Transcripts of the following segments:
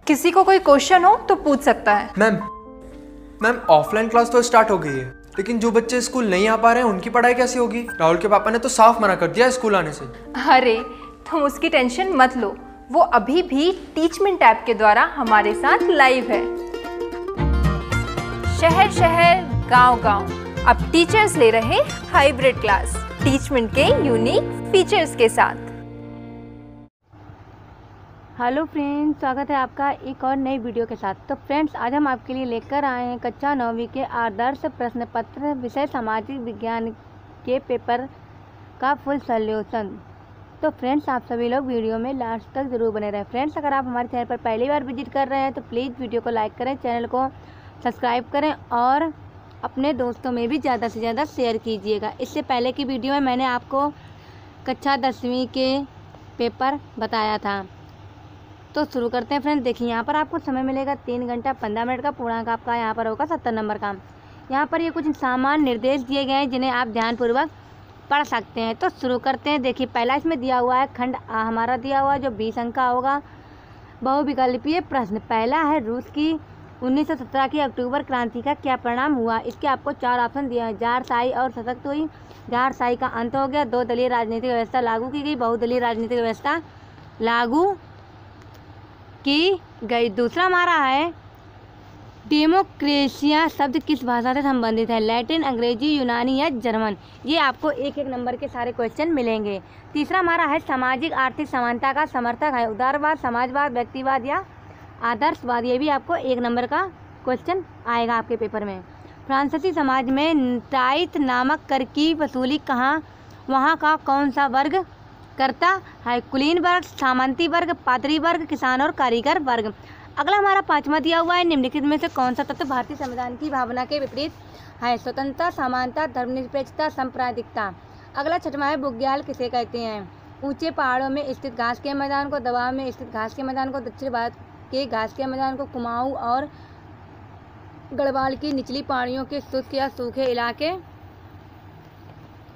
किसी को कोई क्वेश्चन हो तो पूछ सकता है। मैम ऑफलाइन क्लास तो स्टार्ट हो गई है, लेकिन जो बच्चे स्कूल नहीं आ पा रहे हैं उनकी पढ़ाई कैसी होगी? राहुल के पापा ने तो साफ मना कर दिया स्कूल आने से। अरे तुम उसकी टेंशन मत लो, वो अभी भी टीचमेंट ऐप के द्वारा हमारे साथ लाइव है। शहर शहर गांव गांव अब टीचर्स ले रहे हाइब्रिड क्लास टीचमेंट के यूनिक फीचर्स के साथ। हेलो फ्रेंड्स, स्वागत है आपका एक और नई वीडियो के साथ। तो फ्रेंड्स, आज हम आपके लिए लेकर आए हैं कक्षा 9वीं के आदर्श प्रश्न पत्र विषय सामाजिक विज्ञान के पेपर का फुल सॉल्यूशन। तो फ्रेंड्स, आप सभी लोग वीडियो में लास्ट तक ज़रूर बने रहें। फ्रेंड्स, अगर आप हमारे चैनल पर पहली बार विजिट कर रहे हैं तो प्लीज़ वीडियो को लाइक करें, चैनल को सब्सक्राइब करें और अपने दोस्तों में भी ज़्यादा से ज़्यादा शेयर कीजिएगा। इससे पहले की वीडियो में मैंने आपको कक्षा 10वीं के पेपर बताया था। तो शुरू करते हैं फ्रेंड्स। देखिए, यहाँ पर आपको समय मिलेगा 3 घंटा 15 मिनट का। पूर्णांक आपका यहाँ पर होगा 70 नंबर का। यहाँ पर ये कुछ सामान्य निर्देश दिए गए हैं जिन्हें आप ध्यानपूर्वक पढ़ सकते हैं। तो शुरू करते हैं। देखिए, पहला इसमें दिया हुआ है खंड आ हमारा दिया हुआ है जो 20 अंक का होगा। बहुविकल्पीय प्रश्न पहला है, रूस की 1917 की अक्टूबर क्रांति का क्या परिणाम हुआ? इसके आपको 4 ऑप्शन दिए हैं। जारशाही और सशक्त हुई, जारशाही का अंत हो गया, 2 दलीय राजनीतिक व्यवस्था लागू की गई, बहुदलीय राजनीतिक व्यवस्था लागू की गई। दूसरा हमारा है, डेमोक्रेसिया शब्द किस भाषा से संबंधित है? लैटिन, अंग्रेजी, यूनानी या जर्मन? ये आपको एक एक नंबर के सारे क्वेश्चन मिलेंगे। तीसरा हमारा है, सामाजिक आर्थिक समानता का समर्थक है? उदारवाद, समाजवाद, व्यक्तिवाद या आदर्शवाद? ये भी आपको 1 नंबर का क्वेश्चन आएगा आपके पेपर में। फ्रांसीसी समाज में टाइथ नामक कर की वसूली कहाँ वहाँ का कौन सा वर्ग करता है? कुलीन वर्ग, सामंती वर्ग, पादरी वर्ग, किसान और कारीगर वर्ग? अगला हमारा 5वां दिया हुआ है, निम्नलिखित में से कौन सा तत्व भारतीय संविधान की भावना के विपरीत है? स्वतंत्रता, समानता, धर्मनिरपेक्षता, सांप्रदायिकता? अगला 6वां है, बुग्याल किसे कहते हैं? ऊंचे पहाड़ों में स्थित घास के मैदान को, दबाव में स्थित घास के मैदान को, दक्षिण भारत के घास के मैदान को, कुमाऊं और गढ़वाल की निचली पहाड़ियों के शुष्क या सूखे इलाके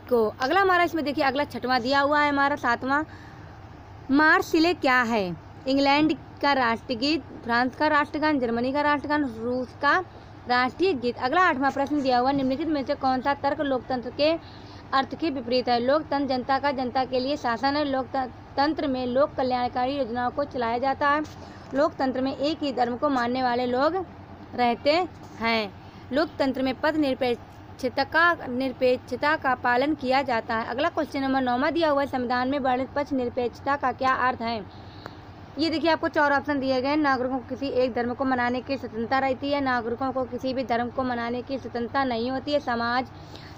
को? अगला हमारा इसमें देखिए, अगला 6वां दिया हुआ है हमारा 7वां, मार्सिले क्या है? इंग्लैंड का राष्ट्रगीत, फ्रांस का राष्ट्रगान, जर्मनी का राष्ट्रगान, रूस का राष्ट्रीय गीत? अगला 8वां प्रश्न दिया हुआ, निम्नलिखित में से कौन सा तर्क लोकतंत्र के अर्थ के विपरीत है? लोकतंत्र जनता का जनता के लिए शासन है। लोकतंत्र में लोक कल्याणकारी योजनाओं को चलाया जाता है। लोकतंत्र में एक ही धर्म को मानने वाले लोग रहते हैं। लोकतंत्र में पद निरपेक्षता का पालन किया जाता है। अगला क्वेश्चन नंबर 9वां दिया हुआ है, संविधान में वर्णित पक्ष निरपेक्षता का क्या अर्थ है? ये देखिए, आपको 4 ऑप्शन दिए गए हैं। नागरिकों को किसी एक धर्म को मनाने की स्वतंत्रता रहती है, नागरिकों को किसी भी धर्म को मनाने की स्वतंत्रता नहीं होती है, समाज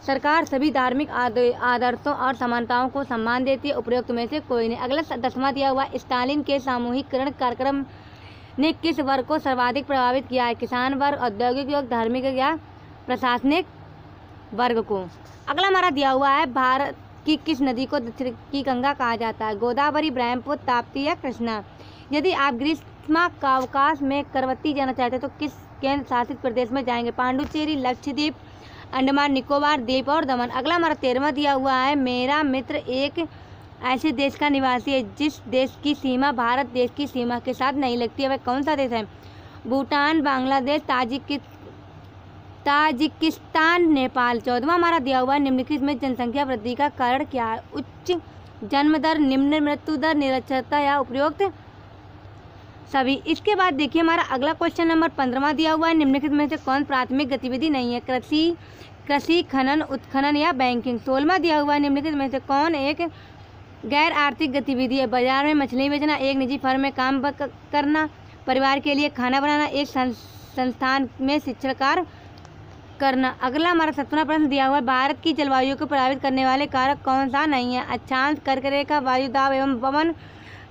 सरकार सभी धार्मिक आदर्शों और समानताओं को सम्मान देती है, उपरोक्त में से कोई नहीं। अगला 10वां दिया हुआ, स्टालिन के सामूहिकरण कार्यक्रम ने किस वर्ग को सर्वाधिक प्रभावित किया है? किसान वर्ग, औद्योगिक वर्ग, धार्मिक या प्रशासनिक वर्ग को? अगला हमारा दिया हुआ है, भारत की किस नदी को दक्षिण की गंगा कहा जाता है? गोदावरी, ब्रह्मपुत्र, ताप्ती या कृष्णा? यदि आप ग्रीष्मकावकाश में करवत्ती जाना चाहते हैं तो किस केंद्र शासित प्रदेश में जाएंगे? पांडुचेरी, लक्षद्वीप, अंडमान निकोबार द्वीप और दमन? अगला हमारा 13वां दिया हुआ है, मेरा मित्र एक ऐसे देश का निवासी है जिस देश की सीमा भारत देश की सीमा के साथ नहीं लगती है, वह कौन सा देश है? भूटान, बांग्लादेश, ताजिकिस्तान, नेपाल? 14वां हमारा दिया हुआ है, निम्नलिखित में जनसंख्या वृद्धि का कारण क्या है? उच्च जन्म दर, निम्न मृत्यु दर, निरक्षरता या उपरोक्त सभी? इसके बाद देखिए, हमारा अगला क्वेश्चन नंबर 15वां दिया हुआ है, निम्नलिखित में से कौन प्राथमिक गतिविधि नहीं है? कृषि, खनन, उत्खनन या बैंकिंग? 16वां दिया हुआ है, निम्नलिखित में से कौन एक गैर आर्थिक गतिविधि है? बाजार में मछली बेचना, एक निजी फर्म में काम करना, परिवार के लिए खाना बनाना, एक संस्थान में शिक्षण कार्य करना? अगला हमारा 17वां प्रश्न दिया हुआ है, भारत की जलवायु को प्रभावित करने वाले कारक कौन सा नहीं है? अक्षांश, कर्क रेखा, वायु दाब एवं पवन,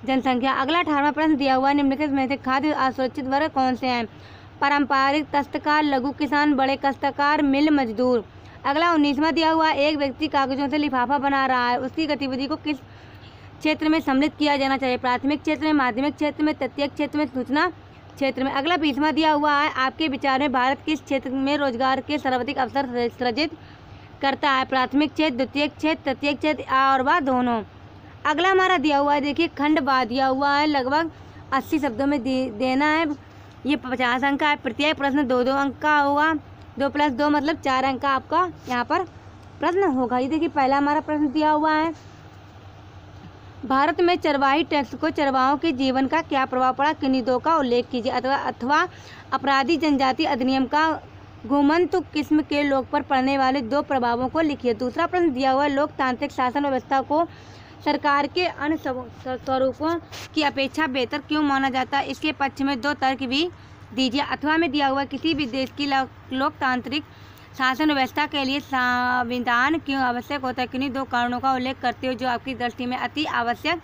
जनसंख्या? अगला 18वां प्रश्न दिया हुआ है, निम्नलिखित में से खाद्य असुरक्षित वर्ग कौन से हैं? पारंपरिक दस्तकार, लघु किसान, बड़े काश्तकार, मिल मजदूर? अगला 19वां दिया हुआ है, एक व्यक्ति कागजों से लिफाफा बना रहा है, उसकी गतिविधि को किस क्षेत्र में सम्मिलित किया जाना चाहिए? प्राथमिक क्षेत्र में, माध्यमिक क्षेत्र में, तृतीयक क्षेत्र में, सूचना क्षेत्र में? अगला 20वां दिया हुआ है, आपके विचार में भारत किस क्षेत्र में रोजगार के सर्वाधिक अवसर सृजित करता है? प्राथमिक क्षेत्र, द्वितीयक क्षेत्र, तृतीयक क्षेत्र और वह दोनों? अगला हमारा दिया हुआ है, देखिए खंड बा दिया हुआ है, लगभग 80 शब्दों में देना है। ये 50 अंक का है। प्रत्येक प्रश्न 2-2 अंक का होगा। 2 + 2 मतलब 4 अंक का आपका यहाँ पर प्रश्न होगा। ये देखिए पहला हमारा प्रश्न दिया हुआ है, भारत में चरवाही टैक्स को चरवाहों के जीवन का क्या प्रभाव पड़ा, किन्हीं 2 का उल्लेख कीजिए। अथवा अपराधी जनजाति अधिनियम का घुमंतु किस्म के लोग पर पड़ने वाले 2 प्रभावों को लिखिए। दूसरा प्रश्न दिया हुआ है, लोकतांत्रिक शासन व्यवस्था को सरकार के अन्य स्वरूपों की अपेक्षा बेहतर क्यों माना जाता है, इसके पक्ष में 2 तर्क भी दीजिए। अथवा में दिया हुआ किसी भी देश की लोकतांत्रिक शासन व्यवस्था के लिए संविधान क्यों आवश्यक होता है, किन्हीं 2 कारणों का उल्लेख करते हो जो आपकी दृष्टि में अति आवश्यक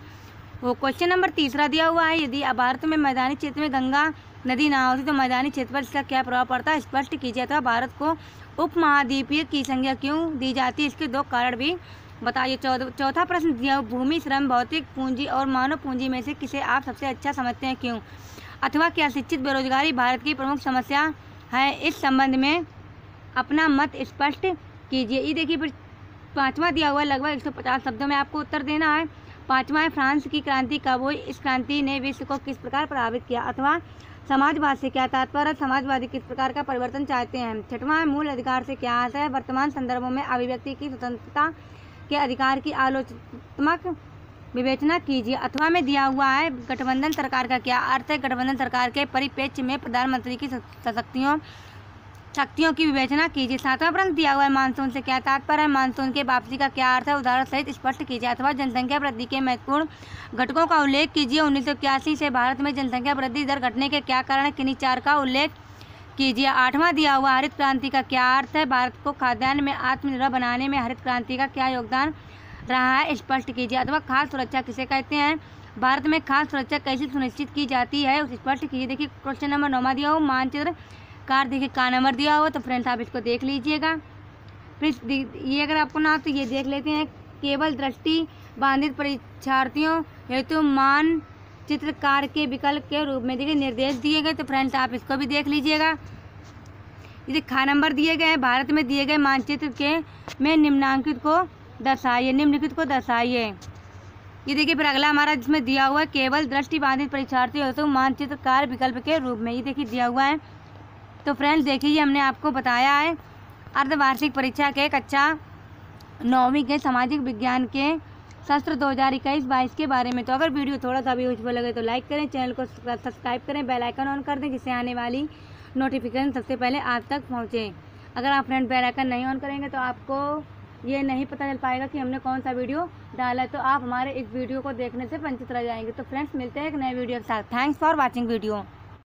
हो। क्वेश्चन नंबर 3 दिया हुआ है, यदि भारत में मैदानी क्षेत्र में गंगा नदी ना होती तो मैदानी क्षेत्र पर इसका क्या प्रभाव पड़ता है, स्पष्ट कीजिए। अथवा भारत को उपमहाद्वीपीय की संज्ञा क्यों दी जाती है, इसके 2 कारण भी बताइए। चौथा प्रश्न दिया, भूमि, श्रम, भौतिक पूंजी और मानव पूंजी में से किसे आप सबसे अच्छा समझते हैं, क्यों। अथवा क्या शिक्षित बेरोजगारी भारत की प्रमुख समस्या है, इस संबंध में अपना मत स्पष्ट कीजिए। ये देखिए फिर 5वां दिया हुआ है, लगभग 150 शब्दों में आपको उत्तर देना है। 5वां है, फ्रांस की क्रांति कब हुई, इस क्रांति ने विश्व को किस प्रकार प्रभावित किया। अथवा समाजवाद से क्या तात्पर्य, समाजवादी किस प्रकार का परिवर्तन चाहते हैं। 6वां है, मूल अधिकार से क्या अर्थ है, वर्तमान संदर्भों में अभिव्यक्ति की स्वतंत्रता के अधिकार की आलोचनात्मक विवेचना कीजिए। अथवा में दिया हुआ है, गठबंधन सरकार का क्या अर्थ है, गठबंधन सरकार के परिप्रेक्ष्य में प्रधानमंत्री की शक्तियों की विवेचना कीजिए। 7वां प्रश्न दिया हुआ है, मानसून से क्या तात्पर्य है, मानसून के वापसी का क्या अर्थ है, उदाहरण सहित स्पष्ट कीजिए। अथवा जनसंख्या वृद्धि के महत्वपूर्ण घटकों का उल्लेख कीजिए। 1981 से भारत में जनसंख्या वृद्धि दर घटने के क्या कारण है, किन्हीं 4 का उल्लेख कीजिए। 8वां दिया हुआ, हरित क्रांति का क्या अर्थ है, भारत को खाद्यान्न में आत्मनिर्भर बनाने में हरित क्रांति का क्या योगदान रहा है, स्पष्ट कीजिए। अथवा खाद्य सुरक्षा किसे कहते हैं, भारत में खाद्य सुरक्षा कैसे सुनिश्चित की जाती है, उसे स्पष्ट कीजिए। देखिए क्वेश्चन नंबर 9 दिया हुआ, मानचित्र कार देखिए का नंबर दिया हुआ, तो फ्रेंड्स आप इसको देख लीजिएगा। फिर ये अगर आपको ना तो ये देख लेते हैं, केवल दृष्टि बाधित परीक्षार्थियों हेतु मानचित्रकार के विकल्प के रूप में देखिए निर्देश दिए गए, तो फ्रेंड्स आप इसको भी देख लीजिएगा। ये खा नंबर दिए गए हैं, भारत में दिए गए मानचित्र के में निम्नलिखित को दर्शाइए। ये देखिए फिर अगला हमारा जिसमें दिया हुआ है, केवल दृष्टि बाधित परीक्षार्थियों हेतु मानचित्रकार विकल्प के रूप में, ये देखिए दिया हुआ है। तो फ्रेंड्स देखिए ये हमने आपको बताया है अर्धवार्षिक परीक्षा के कक्षा 9वीं के सामाजिक विज्ञान के सत्र 2021-22 के बारे में। तो अगर वीडियो थोड़ा सा भी यूजफुल लगे तो लाइक करें, चैनल को सब्सक्राइब करें, बेल आइकन ऑन कर दें जिससे आने वाली नोटिफिकेशन सबसे पहले आप तक पहुँचे। अगर आप फ्रेंड बेल आइकन नहीं ऑन करेंगे तो आपको ये नहीं पता चल पाएगा कि हमने कौन सा वीडियो डाला है, तो आप हमारे इस वीडियो को देखने से वंचित रह जाएंगे। तो फ्रेंड्स मिलते हैं एक नए वीडियो के साथ। Thanks for watching video.